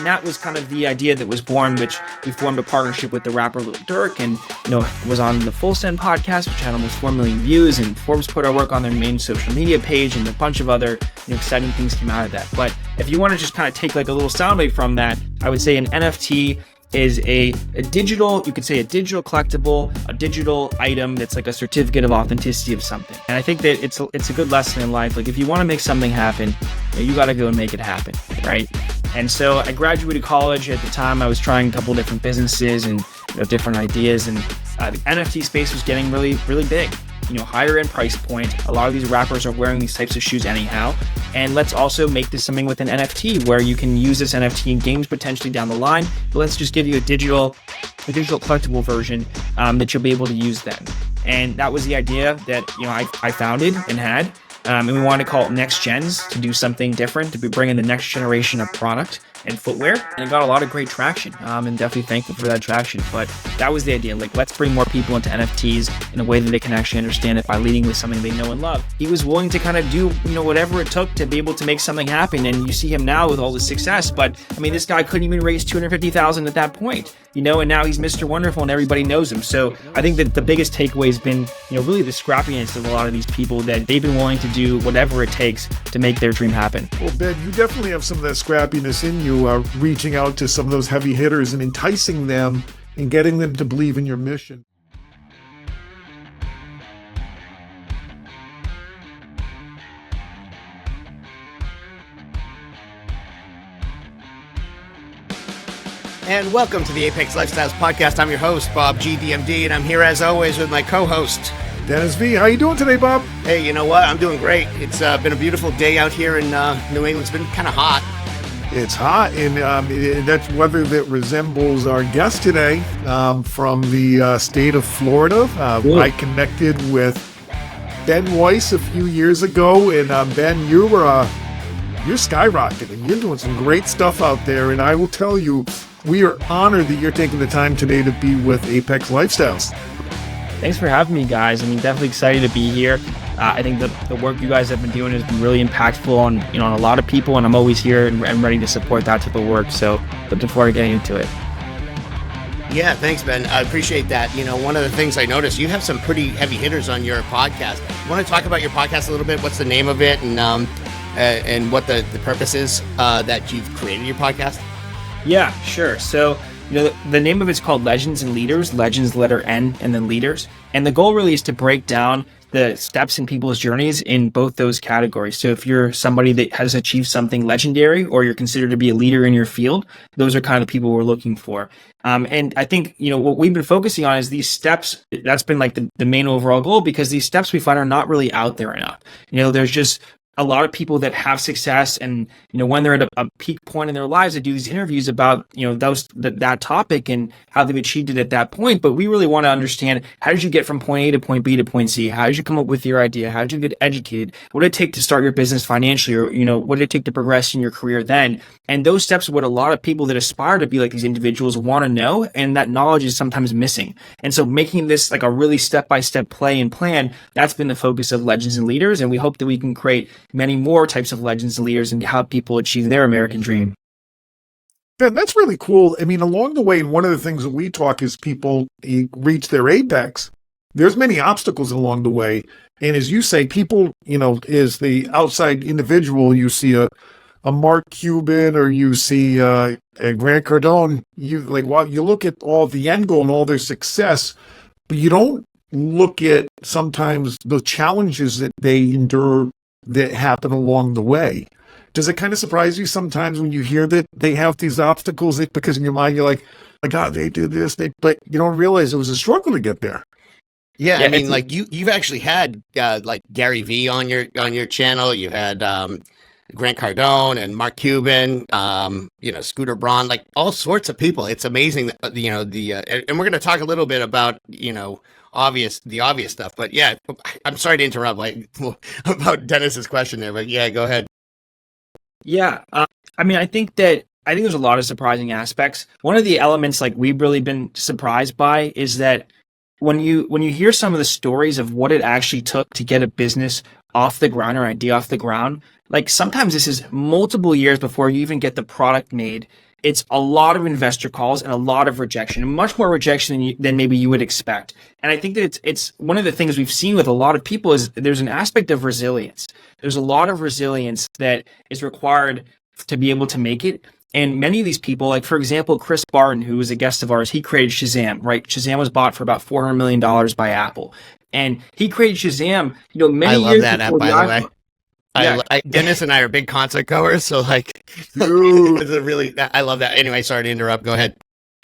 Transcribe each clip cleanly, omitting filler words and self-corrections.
And that was kind of the idea that was born, which we formed a partnership with the rapper Lil Durk, and was on the Full Send podcast, which had almost 4 million views, and Forbes put our work on their main social media page, and a bunch of other exciting things came out of that. But if you want to just kind of take like a little soundbite from that, I would say an NFT is a digital, you could say a digital collectible, a digital item that's like a certificate of authenticity of something. And I think that it's a good lesson in life. Like if you want to make something happen, you got to go and make it happen, right? And so I graduated college. At the time, I was trying a couple different businesses and different ideas, and the NFT space was getting really, really big. Higher end price point. A lot of these rappers are wearing these types of shoes anyhow. And let's also make this something with an NFT where you can use this NFT in games potentially down the line. But let's just give you a digital collectible version that you'll be able to use then. And that was the idea that I founded and had. And we wanted to call it Next Gens, to do something different, to be bringing the next generation of product and footwear. And it got a lot of great traction. And definitely thankful for that traction. But that was the idea. Like, let's bring more people into NFTs in a way that they can actually understand it by leading with something they know and love. He was willing to kind of do, whatever it took to be able to make something happen. And you see him now with all the success. But I mean, this guy couldn't even raise $250,000 at that point, and now he's Mr. Wonderful and everybody knows him. So I think that the biggest takeaway has been, really the scrappiness of a lot of these people, that they've been willing to do whatever it takes to make their dream happen. Well, Ben, you definitely have some of that scrappiness in you, reaching out to some of those heavy hitters and enticing them and getting them to believe in your mission. And welcome to the Apex Lifestyles Podcast. I'm your host, Bob G. DMD, and I'm here as always with my co-host, Dennis V. How you doing today, Bob? Hey, you know what? I'm doing great. It's been a beautiful day out here in New England. It's been kind of hot. It's hot, and that's weather that resembles our guest today from the state of Florida. I connected with Ben Weiss a few years ago, and Ben, you're skyrocketing. You're doing some great stuff out there, and I will tell you, we are honored that you're taking the time today to be with Apex Lifestyles. Thanks for having me, guys. I mean, definitely excited to be here. I think the work you guys have been doing has been really impactful on on a lot of people, and I'm always here and ready to support that type of work. So looking forward to getting into it. Yeah, thanks, Ben. I appreciate that. One of the things I noticed, you have some pretty heavy hitters on your podcast. You want to talk about your podcast a little bit? What's the name of it, and what the purpose is that you've created your podcast? Yeah, sure. So the name of it's called LegendsNLeaders, Legends letter N and then Leaders. And the goal really is to break down the steps in people's journeys in both those categories. So if you're somebody that has achieved something legendary, or you're considered to be a leader in your field, those are kind of the people we're looking for. And I think, what we've been focusing on is these steps. That's been like the main overall goal, because these steps we find are not really out there enough. There's just a lot of people that have success, and when they're at a peak point in their lives, they do these interviews about that topic and how they've achieved it at that point. But we really want to understand, how did you get from point A to point B to point C? How did you come up with your idea? How did you get educated? What did it take to start your business financially, or what did it take to progress in your career then? And those steps are what a lot of people that aspire to be like these individuals want to know, and that knowledge is sometimes missing. And so making this like a really step-by-step play and plan, that's been the focus of LegendsNLeaders, and we hope that we can create many more types of legends and leaders and help people achieve their American dream. Ben, that's really cool. I mean, along the way, one of the things that we talk is people reach their apex. There's many obstacles along the way. And as you say, people, is the outside individual, you see a Mark Cuban, or you see a Grant Cardone, you look at all the end goal and all their success, but you don't look at sometimes the challenges that they endure that happen along the way. Does it kind of surprise you sometimes when you hear that they have these obstacles, because in your mind you're like, my God, they did this, but you don't realize it was a struggle to get there? Yeah, I mean, like you've actually had like Gary Vee on your channel. You had Grant Cardone and Mark Cuban, Scooter Braun, like all sorts of people. It's amazing, and we're going to talk a little bit about the obvious stuff. But yeah, I'm sorry to interrupt about Dennis's question there, but yeah, go ahead. Yeah, I think there's a lot of surprising aspects. One of the elements like we've really been surprised by is that when you hear some of the stories of what it actually took to get a business off the ground or idea off the ground, like sometimes this is multiple years before you even get the product made. it's a lot of investor calls and a lot of rejection, and much more rejection than maybe you would expect. And I think that it's one of the things we've seen with a lot of people is there's an aspect of resilience. There's a lot of resilience that is required to be able to make it. And many of these people, like for example, Chris Barton, who was a guest of ours, he created Shazam, right? Shazam was bought for about $400 million by Apple. And he created Shazam, many years I love that app, before by the way. Yeah. Dennis and I are big concert goers, so like, it's a really, I love that. Anyway, sorry to interrupt. Go ahead.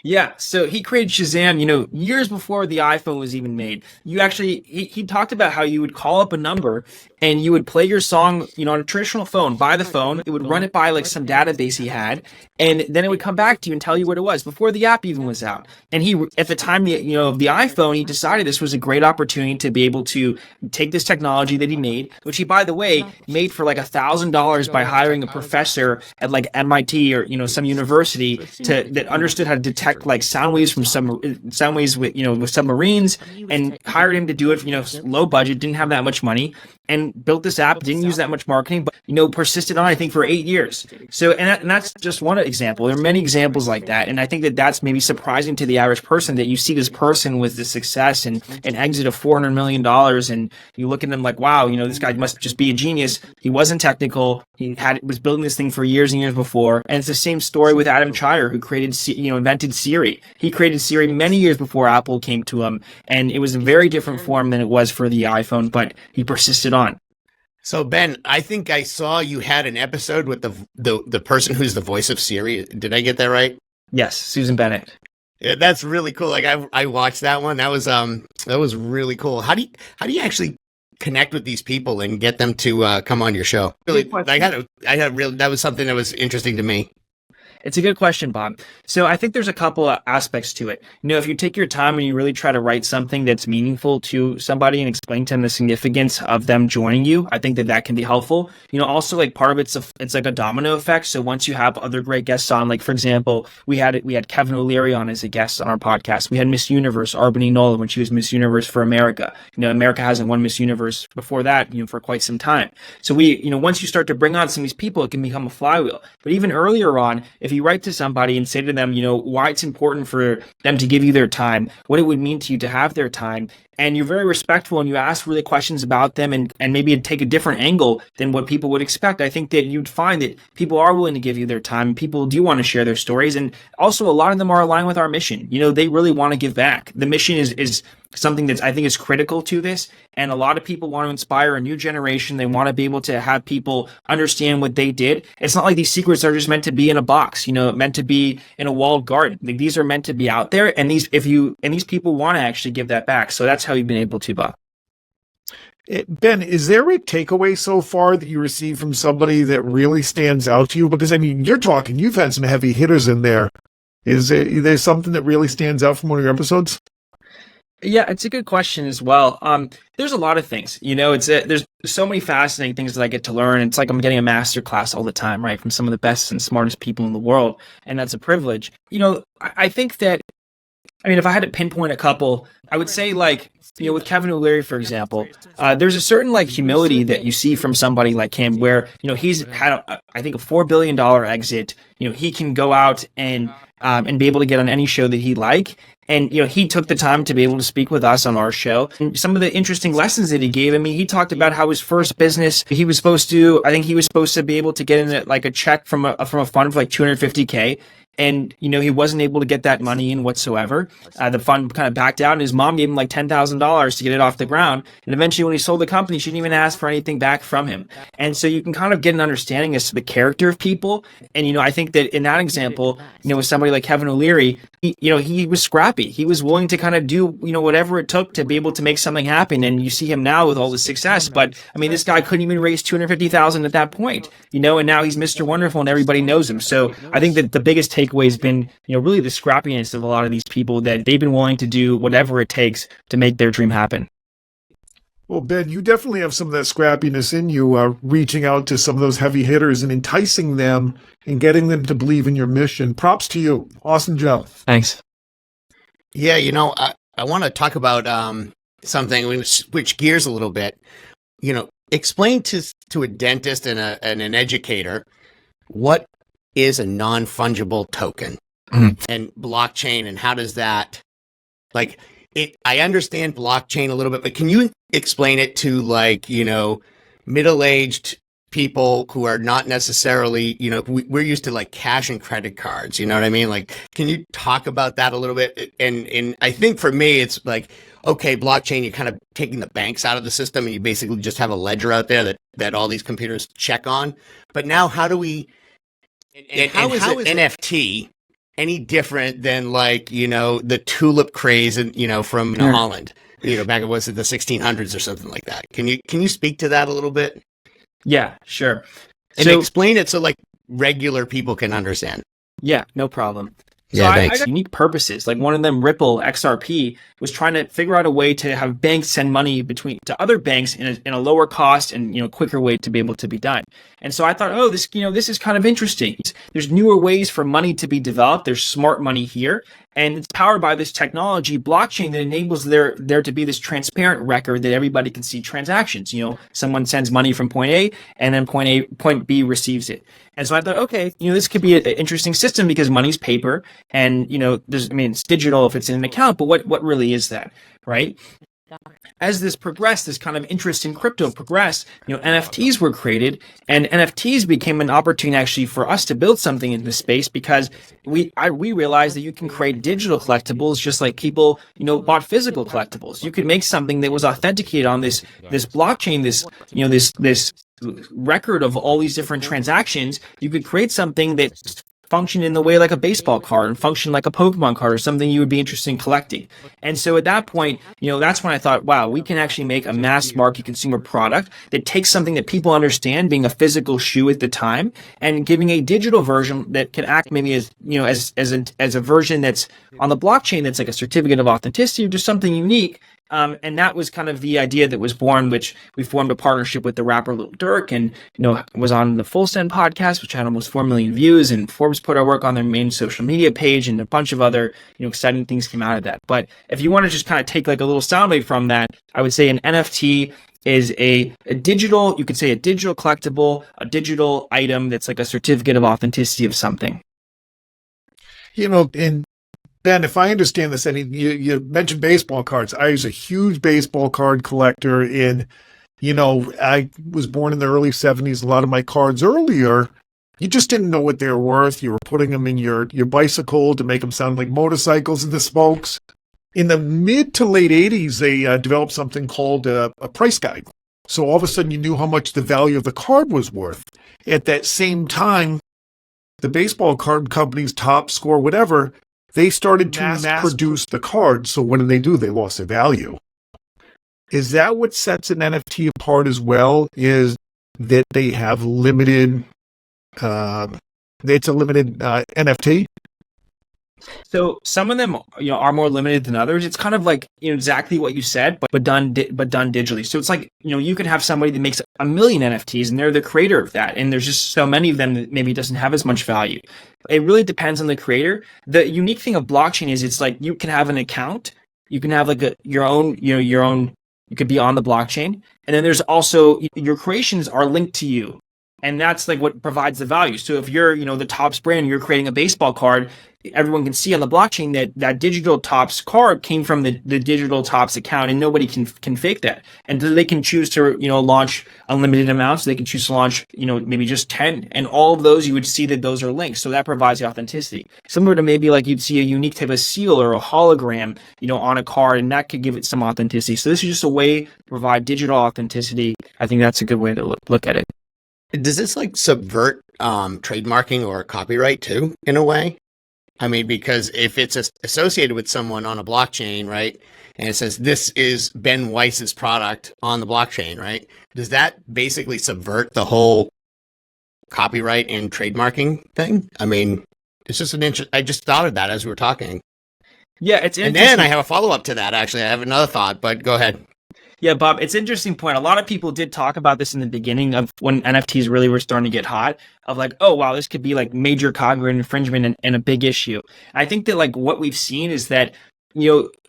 Yeah, so he created Shazam, years before the iPhone was even made. He talked about how you would call up a number and you would play your song, on a traditional phone, by the phone. It would run it by like some database he had, and then it would come back to you and tell you what it was before the app even was out. And he, at the time, of the iPhone, he decided this was a great opportunity to be able to take this technology that he made, which he, by the way, made for like $1,000 by hiring a professor at like MIT or, some university that understood how to detect like sound waves with submarines, and hired him to do it, low budget, didn't have that much money, and built this app, didn't use that much marketing, but, persisted on, I think, for 8 years. So, and that's just one example. There are many examples like that. And I think that that's maybe surprising to the average person, that you see this person with the success and an exit of $400 million. And you look at them like, wow, this guy must just be a genius. He wasn't technical. He was building this thing for years and years before. And it's the same story with Adam Chyer, who invented Siri. He created Siri many years before Apple came to him. And it was a very different form than it was for the iPhone, but he persisted on. So Ben, I think I saw you had an episode with the person who's the voice of Siri. Did I get that right? Yes, Susan Bennett. Yeah, that's really cool. Like I watched that one. That was really cool. How do you actually connect with these people and get them to come on your show? Really, that was something that was interesting to me. It's a good question, Bob. So I think there's a couple of aspects to it. If you take your time and you really try to write something that's meaningful to somebody and explain to them the significance of them joining you, I think that can be helpful. Also like part of it's like a domino effect. So once you have other great guests on, like for example, we had Kevin O'Leary on as a guest on our podcast. We had Miss Universe, Arbany Nolan, when she was Miss Universe for America. America hasn't won Miss Universe before that, for quite some time. So once you start to bring on some of these people, it can become a flywheel. But even earlier on, if you write to somebody and say to them, why it's important for them to give you their time, what it would mean to you to have their time, and you're very respectful and you ask really questions about them and maybe take a different angle than what people would expect, I think that you'd find that people are willing to give you their time. People do want to share their stories. And also a lot of them are aligned with our mission. They really want to give back. The mission is something that I think is critical to this. And a lot of people want to inspire a new generation. They want to be able to have people understand what they did. It's not like these secrets are just meant to be in a box, meant to be in a walled garden. Like, these are meant to be out there. And these people want to actually give that back. So that's how you've been able to, Bob. Ben, is there a takeaway so far that you received from somebody that really stands out to you? Because you've had some heavy hitters in there. Is there something that really stands out from one of your episodes? Yeah, it's a good question as well. There's a lot of things, there's so many fascinating things that I get to learn. It's like I'm getting a master class all the time, right? From some of the best and smartest people in the world. And that's a privilege. I think that, if I had to pinpoint a couple, I would say with Kevin O'Leary, for example, there's a certain humility that you see from somebody like him where, he's had, I think, a $4 billion exit. He can go out and be able to get on any show that he like. And, he took the time to be able to speak with us on our show. And some of the interesting lessons that he gave, he talked about how his first business, he was supposed to be able to get in a check from a fund of like $250K. And, he wasn't able to get that money in whatsoever. The fund kind of backed out, and his mom gave him like $10,000 to get it off the ground. And eventually when he sold the company, she didn't even ask for anything back from him. And so you can kind of get an understanding as to the character of people. And, I think that in that example, with somebody like Kevin O'Leary, he was scrappy. He was willing to kind of do, whatever it took to be able to make something happen. And you see him now with all the success. But this guy couldn't even raise $250,000 at that point, and now he's Mr. Wonderful and everybody knows him. So I think that the biggest takeaway has been, really the scrappiness of a lot of these people, that they've been willing to do whatever it takes to make their dream happen. Well, Ben, you definitely have some of that scrappiness in you, reaching out to some of those heavy hitters and enticing them and getting them to believe in your mission. Props to you. Awesome job. Thanks. Yeah, I want to talk about something. We switch gears a little bit. Explain to a dentist and an educator what is a non-fungible token and blockchain, and how does that, like, I understand blockchain a little bit, but can you explain it to, like, middle-aged people who are not necessarily, we're used to like cash and credit cards, you know what I mean? Like, can you talk about that a little bit? And I think for me, it's like, okay, blockchain, you're kind of taking the banks out of the system and you basically just have a ledger out there that all these computers check on. But now how do we, and how is an NFT any different than, like, the tulip craze and, from Holland, back, was it the 1600s or something like that? Can you speak to that a little bit? Yeah, sure. And explain it so like regular people can understand. Yeah, no problem. So I got unique purposes. Like one of them, Ripple XRP, was trying to figure out a way to have banks send money to other banks in a lower cost and quicker way to be able to be done. And so I thought, oh, this is kind of interesting. There's newer ways for money to be developed. There's smart money here, and it's powered by this technology, blockchain, that enables there to be this transparent record that everybody can see transactions. Someone sends money from point A, and then point B receives it. And so I thought, okay, this could be an interesting system because money's paper, and it's digital if it's in an account, but what really is that, right? As this progressed, this kind of interest in crypto progressed, NFTs were created, and NFTs became an opportunity actually for us to build something in this space because we realized that you can create digital collectibles just like people, bought physical collectibles. You could make something that was authenticated on this blockchain, this record of all these different transactions. You could create something that function in the way like a baseball card and function like a Pokemon card or something you would be interested in collecting. And so at that point, that's when I thought, wow, we can actually make a mass market consumer product that takes something that people understand, being a physical shoe at the time, and giving a digital version that can act maybe as, as a version that's on the blockchain that's like a certificate of authenticity or just something unique. And that was kind of the idea that was born, which we formed a partnership with the rapper Lil Durk, and was on the Full Send podcast, which had almost 4 million views, and Forbes put our work on their main social media page, and a bunch of other exciting things came out of that. But if you want to just kind of take like a little soundbite from that, I would say an NFT is a digital, you could say a digital collectible, a digital item that's like a certificate of authenticity of something. And Ben, if I understand this, you mentioned baseball cards. I was a huge baseball card collector I was born in the early 70s. A lot of my cards earlier, you just didn't know what they were worth. You were putting them in your bicycle to make them sound like motorcycles in the spokes. In the mid to late 80s, they developed something called a price guide. So all of a sudden you knew how much the value of the card was worth. At that same time, the baseball card companies, Top Score, whatever, they started to mass produce the cards. So what did? They lost their value. Is that what sets an NFT apart as well? Is that they have limited, it's a limited NFT? So some of them, are more limited than others. It's kind of like, exactly what you said, but done digitally. So it's like, you could have somebody that makes 1 million NFTs and they're the creator of that. And there's just so many of them that maybe doesn't have as much value. It really depends on the creator. The unique thing of blockchain is it's like you can have an account, you can have like your own, you could be on the blockchain. And then there's also your creations are linked to you. And that's like what provides the value. So if you're, the Topps brand, you're creating a baseball card, everyone can see on the blockchain that digital Topps card came from the digital Topps account, and nobody can fake that. And they can choose to, launch unlimited amounts. They can choose to launch, maybe just 10, and all of those, you would see that those are linked. So that provides the authenticity. Similar to maybe like you'd see a unique type of seal or a hologram, on a card, and that could give it some authenticity. So this is just a way to provide digital authenticity. I think that's a good way to look at it. Does this like subvert trademarking or copyright too, in a way? I mean, because if it's associated with someone on a blockchain, right, and it says this is Ben Weiss's product on the blockchain, right, does that basically subvert the whole copyright and trademarking thing? I mean, it's just I just thought of that as we were talking. Yeah, it's interesting. And then I have a follow-up to that, actually. I have another thought, but go ahead. Yeah, Bob, it's an interesting point. A lot of people did talk about this in the beginning of when NFTs really were starting to get hot, of like, oh, wow, this could be like major copyright infringement and a big issue. I think that like what we've seen is that,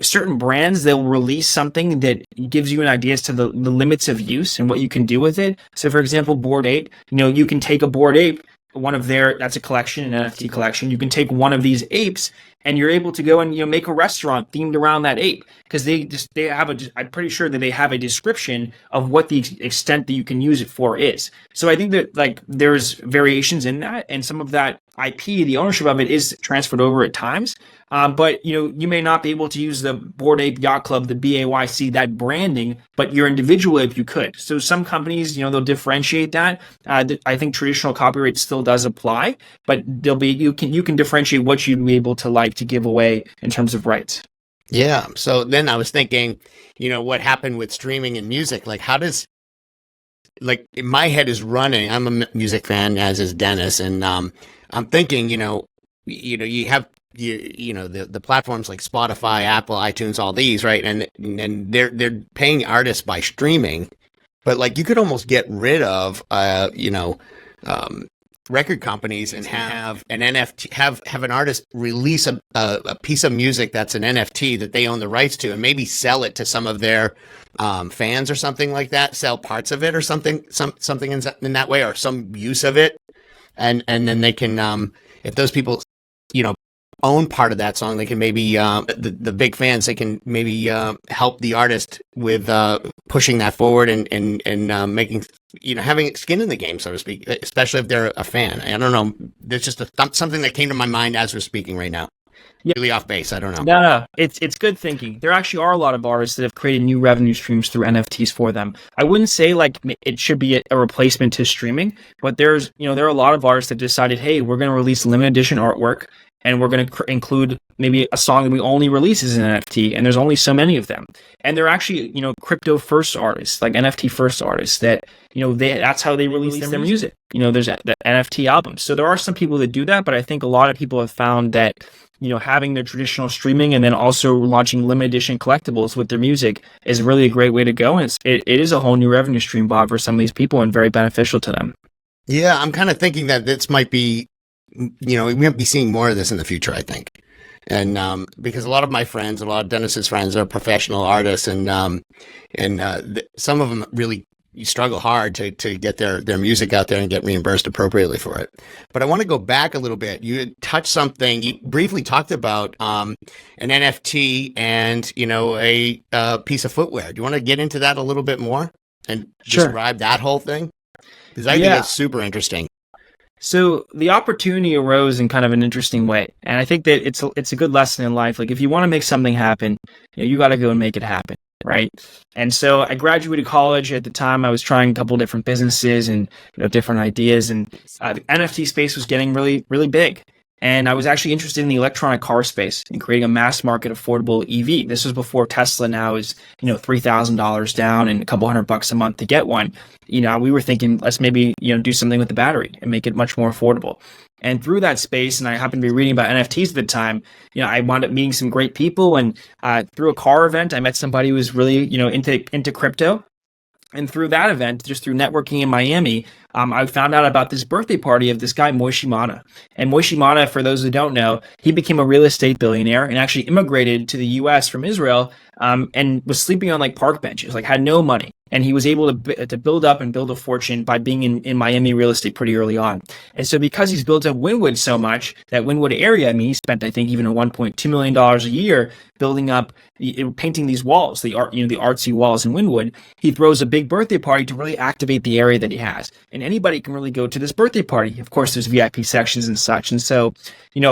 certain brands, they'll release something that gives you an idea as to the limits of use and what you can do with it. So for example, Bored Ape, you can take a Bored Ape, one of that's a collection, an NFT collection. You can take one of these apes and you're able to go and, make a restaurant themed around that ape, because I'm pretty sure that they have a description of what the extent that you can use it for is. So I think that like there's variations in that, and some of that IP, the ownership of it is transferred over at times. But you may not be able to use the Bored Ape Yacht Club, the BAYC, that branding, but your individual ape you could. So some companies, they'll differentiate that. I think traditional copyright still does apply, but you can differentiate what you'd be able to like to give away in terms of rights. Yeah. So then I was thinking, what happened with streaming and music? Like, how does, like, in my head is running. I'm a music fan, as is Dennis, and I'm thinking, you have the platforms like Spotify, Apple, iTunes, all these, right? And they're paying artists by streaming, but like you could almost get rid of record companies and have an NFT, have an artist release a piece of music that's an NFT that they own the rights to, and maybe sell it to some of their fans or something like that. Sell parts of it or something in that way, or some use of it, and then they can if those people own part of that song, they can maybe the big fans, they can maybe help the artist with pushing that forward and making having skin in the game, so to speak, especially if they're a fan. I don't know, there's just something that came to my mind as we're speaking right now. Yeah. Really off base, I don't know. No, it's good thinking. There actually are a lot of artists that have created new revenue streams through NFTs for them. I wouldn't say like it should be a replacement to streaming, but there are a lot of artists that decided, hey, we're going to release limited edition artwork, and we're going to include maybe a song that we only release as an NFT, and there's only so many of them. And they're actually, crypto first artists, like NFT first artists that, that's how they release their music. There's the NFT albums. So there are some people that do that, but I think a lot of people have found that, having their traditional streaming and then also launching limited edition collectibles with their music is really a great way to go. And it is a whole new revenue stream, Bob, for some of these people, and very beneficial to them. Yeah, I'm kind of thinking that this might be, we might be seeing more of this in the future, I think. And because a lot of my friends, a lot of Dennis's friends are professional artists, and some of them really struggle hard to get their music out there and get reimbursed appropriately for it. But I want to go back a little bit. You had touched something, you briefly talked about an NFT and, a piece of footwear. Do you want to get into that a little bit more and describe that whole thing? Because I think it's super interesting. So the opportunity arose in kind of an interesting way. And I think that it's a good lesson in life. Like if you want to make something happen, you got to go and make it happen. Right. And so I graduated college. At the time, I was trying a couple different businesses and different ideas. And the NFT space was getting really, really big. And I was actually interested in the electronic car space and creating a mass market affordable EV. This was before Tesla now is, $3,000 down and a couple $100 a month to get one. We were thinking, let's maybe, do something with the battery and make it much more affordable. And through that space, and I happened to be reading about NFTs at the time, I wound up meeting some great people. And through a car event, I met somebody who was really, into crypto. And through that event, just through networking in Miami, I found out about this birthday party of this guy, Moishi Mana. And Moishi Mana, for those who don't know, he became a real estate billionaire and actually immigrated to the US from Israel, and was sleeping on like park benches, like had no money. And he was able to build up and build a fortune by being in Miami real estate pretty early on. And so because he's built up Wynwood so much, that Wynwood area, he spent, I think, even $1.2 million a year building up, painting these walls, the artsy walls in Wynwood. He throws a big birthday party to really activate the area that he has. And anybody can really go to this birthday party. Of course, there's VIP sections and such. And so,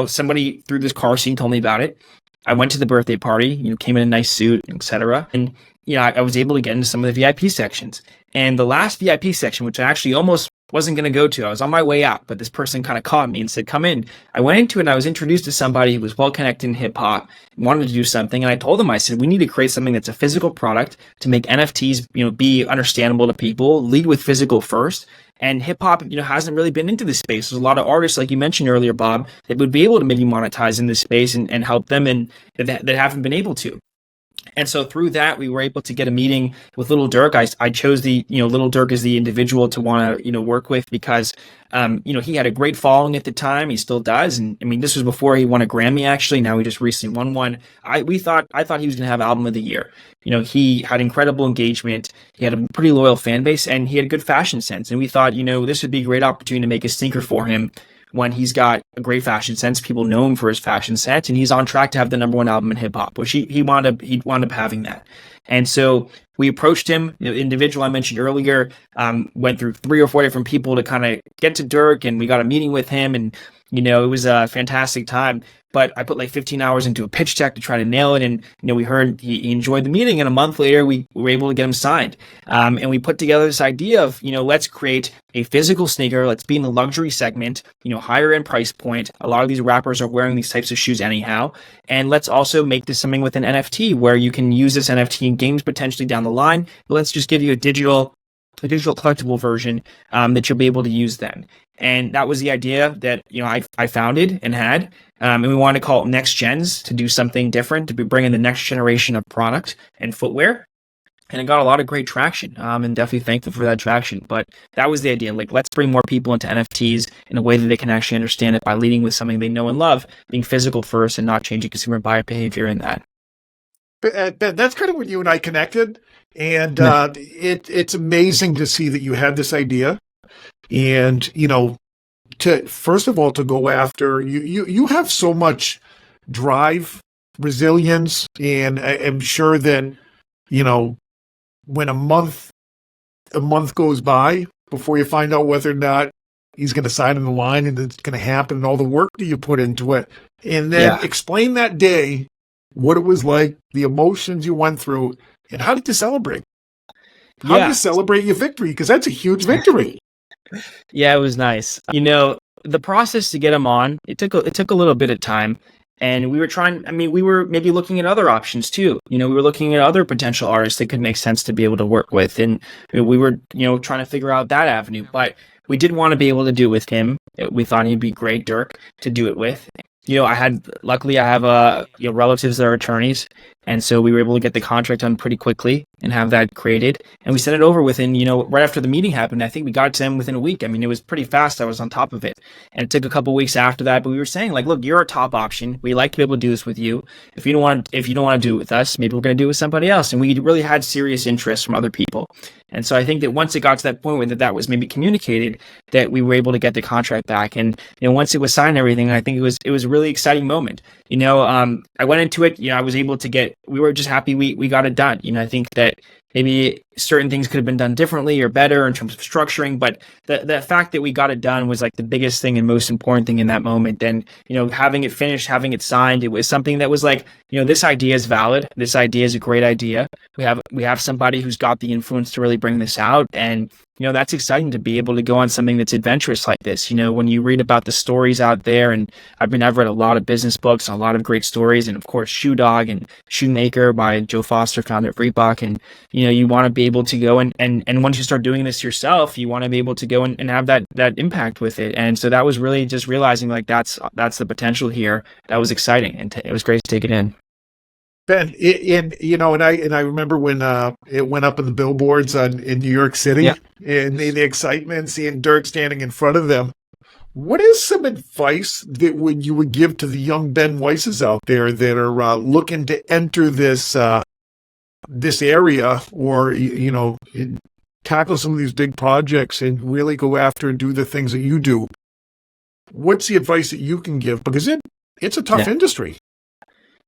somebody through this car scene told me about it. I went to the birthday party, came in a nice suit, etc. And I was able to get into some of the VIP sections. And the last VIP section, which I actually almost wasn't going to go to, I was on my way out, but this person kind of caught me and said, come in. I went into it and I was introduced to somebody who was well connected in hip hop, wanted to do something. And I told them, I said, we need to create something that's a physical product to make NFTs, be understandable to people, lead with physical first. And hip hop, hasn't really been into this space. There's a lot of artists, like you mentioned earlier, Bob, that would be able to maybe monetize in this space and help them, and that haven't been able to. And so through that, we were able to get a meeting with Lil Durk. I chose Lil Durk as the individual to want to, work with because, he had a great following at the time. He still does. And I mean, this was before he won a Grammy, actually. Now he just recently won one. I thought he was going to have Album of the Year. He had incredible engagement. He had a pretty loyal fan base and he had a good fashion sense. And we thought, this would be a great opportunity to make a sneaker for him when he's got a great fashion sense. People know him for his fashion sense, and he's on track to have the number one album in hip hop, which he wound up having that. And so we approached him, the individual I mentioned earlier, went through 3 or 4 different people to kind of get to Durk, and we got a meeting with him, and it was a fantastic time. But I put like 15 hours into a pitch deck to try to nail it. And, we heard he enjoyed the meeting. And a month later, we were able to get him signed. And we put together this idea of, let's create a physical sneaker. Let's be in the luxury segment, higher end price point. A lot of these rappers are wearing these types of shoes anyhow. And let's also make this something with an NFT where you can use this NFT in games potentially down the line. But let's just give you a digital collectible version that you'll be able to use then. And that was the idea that, I founded and had. And we wanted to call it Next Gens to do something different, to be bringing the next generation of product and footwear. And it got a lot of great traction. And definitely thankful for that traction. But that was the idea. Like, let's bring more people into NFTs in a way that they can actually understand it by leading with something they know and love, being physical first and not changing consumer buyer behavior in that. That's kind of when you and I connected. And it's amazing to see that you had this idea. And, to first of all, to go after, you have so much drive, resilience, and I'm sure that, when a month goes by before you find out whether or not he's going to sign on the line and it's going to happen and all the work that you put into it. And then explain that day, what it was like, the emotions you went through, and how did you celebrate? How did you celebrate your victory? Because that's a huge victory. Yeah, it was nice. The process to get him on, it took a little bit of time. And we were maybe looking at other options too. We were looking at other potential artists that could make sense to be able to work with. And we were, trying to figure out that avenue. But we did want to be able to do it with him. We thought he'd be great, Durk, to do it with. Luckily I have relatives that are attorneys. And so we were able to get the contract done pretty quickly and have that created. And we sent it over within, right after the meeting happened. I think we got it to him within a week. I mean, it was pretty fast. I was on top of it. And it took a couple weeks after that. But we were saying, like, look, you're our top option. We like to be able to do this with you. If you don't want to do it with us, maybe we're going to do it with somebody else. And we really had serious interest from other people. And so I think that once it got to that point where that was maybe communicated, that we were able to get the contract back. And, once it was signed and everything, I think it was a really exciting moment. I went into it, I was able to we were just happy we got it done. I think that maybe certain things could have been done differently or better in terms of structuring, but the fact that we got it done was like the biggest thing and most important thing in that moment. And, having it finished, having it signed, it was something that was like, this idea is valid. This idea is a great idea. We have somebody who's got the influence to really bring this out. And, that's exciting to be able to go on something that's adventurous like this. When you read about the stories out there, and I've read a lot of business books, and a lot of great stories, and of course, Shoe Dog and Shoemaker by Joe Foster, founder of Reebok. And, you want to be able to go and once you start doing this yourself, you want to be able to go and have that impact with it. And so that was really just realizing like that's the potential here. That was exciting. And it was great to take it in. Ben, and I remember when it went up in the billboards in New York City, and the excitement, seeing Durk standing in front of them. What is some advice that you would give to the young Ben Weisses out there that are looking to enter this area, or tackle some of these big projects and really go after and do the things that you do? What's the advice that you can give? Because it's a tough industry.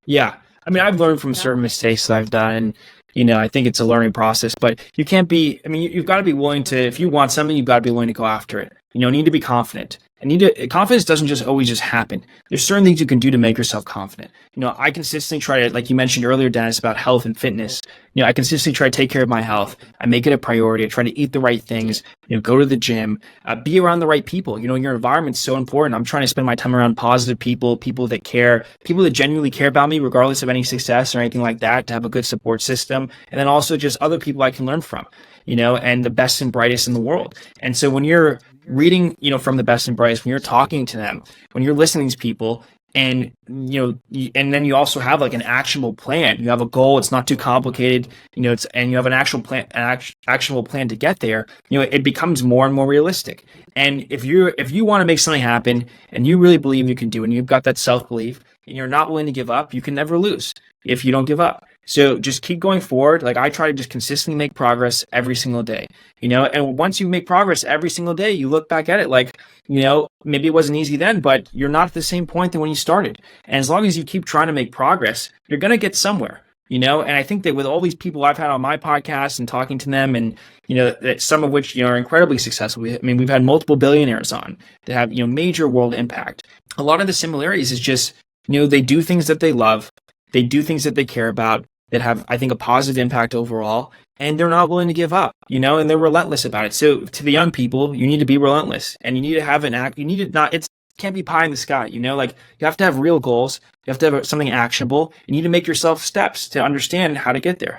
Yeah. I mean, I've learned from certain mistakes that I've done, and, I think it's a learning process, but you can't be, you've got to be willing to, if you want something, you've got to be willing to go after it. You need to be confident. Confidence doesn't just always just happen. There's certain things you can do to make yourself confident. I consistently try to, like you mentioned earlier, Dennis, about health and fitness. I consistently try to take care of my health. I make it a priority. I try to eat the right things, go to the gym, be around the right people. Your environment's so important. I'm trying to spend my time around positive people that care, people that genuinely care about me, regardless of any success or anything like that, to have a good support system. And then also just other people I can learn from, and the best and brightest in the world. And so when you're reading, from the best and brightest, when you're talking to them, when you're listening to people, And and then you also have like an actionable plan. You have a goal; it's not too complicated. And you have an actual plan, actionable plan to get there. It becomes more and more realistic. And if you want to make something happen, and you really believe you can do it, and you've got that self belief, and you're not willing to give up, you can never lose if you don't give up. So just keep going forward. Like I try to just consistently make progress every single day, and once you make progress every single day, you look back at it like, maybe it wasn't easy then, but you're not at the same point than when you started. And as long as you keep trying to make progress, you're going to get somewhere, and I think that with all these people I've had on my podcast and talking to them, and, that some of which, are incredibly successful. We've had multiple billionaires on that have, major world impact. A lot of the similarities is just, they do things that they love. They do things that they care about that have, I think, a positive impact overall, and they're not willing to give up, and they're relentless about it. So to the young people, you need to be relentless, and you need to have it can't be pie in the sky, like you have to have real goals. You have to have something actionable. You need to make yourself steps to understand how to get there.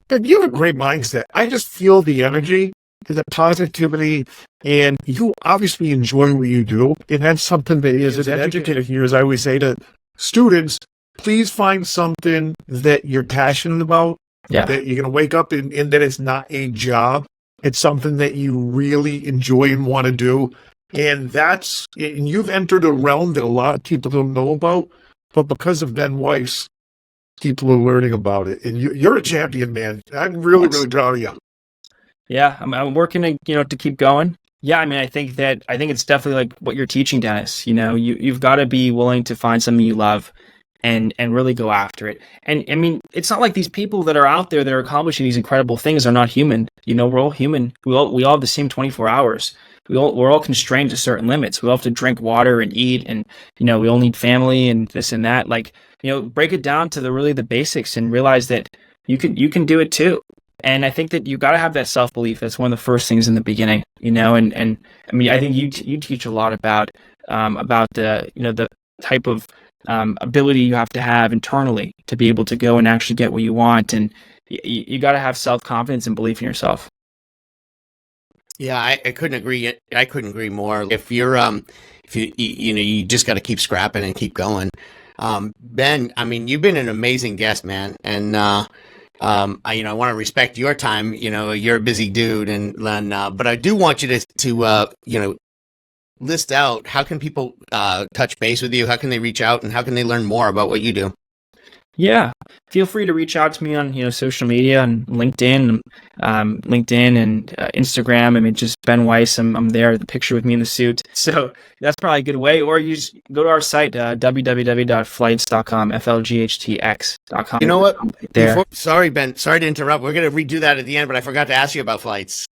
And you have a great mindset. I just feel the energy, the positivity, and you obviously enjoy what you do. And that's something that as an educator here, as I always say to students, please find something that you're passionate about, that you're going to wake up and that it's not a job. It's something that you really enjoy and want to do. And you've entered a realm that a lot of people don't know about, but because of Ben Weiss, people are learning about it. And you're a champion, man. I'm really, really proud of you. Yeah, I'm working to keep going. Yeah, I think it's definitely like what you're teaching, Dennis. You've got to be willing to find something you love and really go after it. And it's not like these people that are out there that are accomplishing these incredible things are not human. We're all human. We all have the same 24 hours. We're all constrained to certain limits. We all have to drink water and eat, and we all need family and this and that. Like, break it down to the basics and realize that you can do it too. And I think that you got to have that self belief. That's one of the first things in the beginning, and I think you teach a lot about the type of ability you have to have internally to be able to go and actually get what you want, and you got to have self confidence and belief in yourself. Yeah, I couldn't agree. I couldn't agree more. If you're, if you just got to keep scrapping and keep going. Ben, you've been an amazing guest, man, and I want to respect your time. You're a busy dude, but I do want you to list out how can people touch base with you, how can they reach out, and how can they learn more about what you do. Yeah, feel free to reach out to me on social media and LinkedIn and Instagram. Just Ben Weiss. I'm there. The picture with me in the suit. So that's probably a good way. Or you just go to our site www.flights.com, FLGHTX.com. You know what? Sorry, Ben. Sorry to interrupt. We're gonna redo that at the end, but I forgot to ask you about Flights.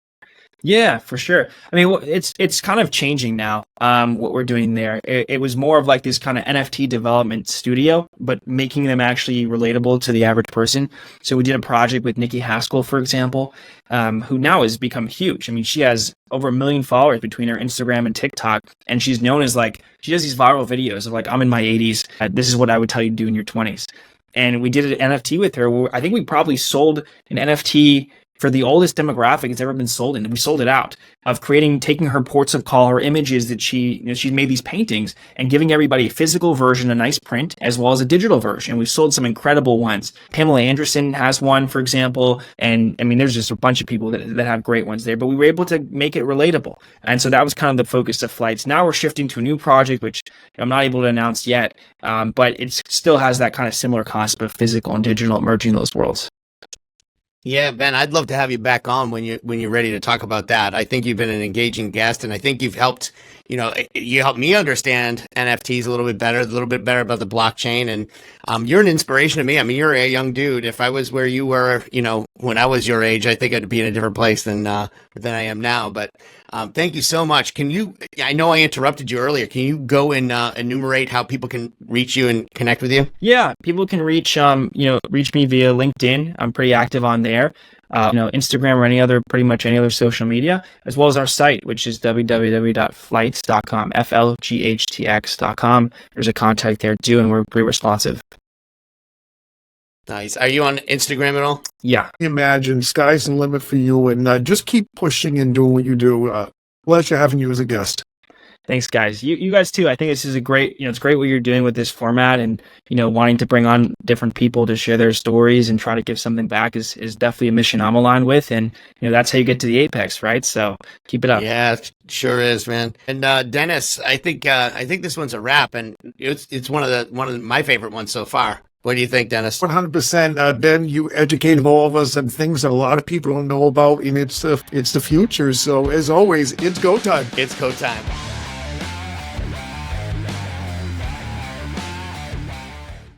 Yeah, for sure. It's kind of changing now, what we're doing there. It was more of like this kind of NFT development studio, but making them actually relatable to the average person. So we did a project with Nikki Haskell, for example, who now has become huge. She has over 1 million followers between her Instagram and TikTok, and she's known as she does these viral videos of I'm in my 80s. This is what I would tell you to do in your 20s. And we did an NFT with her. I think we probably sold an NFT for the oldest demographic it's ever been sold in. We sold it out of taking her ports of call, her images that she's made these paintings, and giving everybody a physical version, a nice print, as well as a digital version. We've sold some incredible ones. Pamela Anderson has one, for example. And there's just a bunch of people that have great ones there, but we were able to make it relatable. And so that was kind of the focus of Flights. Now we're shifting to a new project, which I'm not able to announce yet. But it still has that kind of similar concept of physical and digital merging those worlds. Yeah, Ben, I'd love to have you back on when you're ready to talk about that. I think you've been an engaging guest, and I think you've helped, you helped me understand NFTs a little bit better about the blockchain. And you're an inspiration to me. You're a young dude. If I was where you were, when I was your age, I think I'd be in a different place than I am now. But thank you so much. I know I interrupted you earlier. Can you go and enumerate how people can reach you and connect with you? Yeah, people can reach me via LinkedIn. I'm pretty active on there. Instagram or pretty much any other social media, as well as our site, which is www.flights.com, FLGHTX.com. There's a contact there too, and we're pretty responsive. Nice. Are you on Instagram at all? Yeah. Imagine sky's the limit for you, and just keep pushing and doing what you do. Pleasure having you as a guest. Thanks, guys. You guys too. I think this is a great, it's great what you're doing with this format, and wanting to bring on different people to share their stories and try to give something back is definitely a mission I'm aligned with, and that's how you get to the apex, right? So keep it up. Yeah, sure is, man. And Dennis, I think this one's a wrap, and it's one of my favorite ones so far. What do you think, Dennis? 100%. Ben, you educated all of us on things that a lot of people don't know about, and it's the future. So as always, it's go time. It's go time.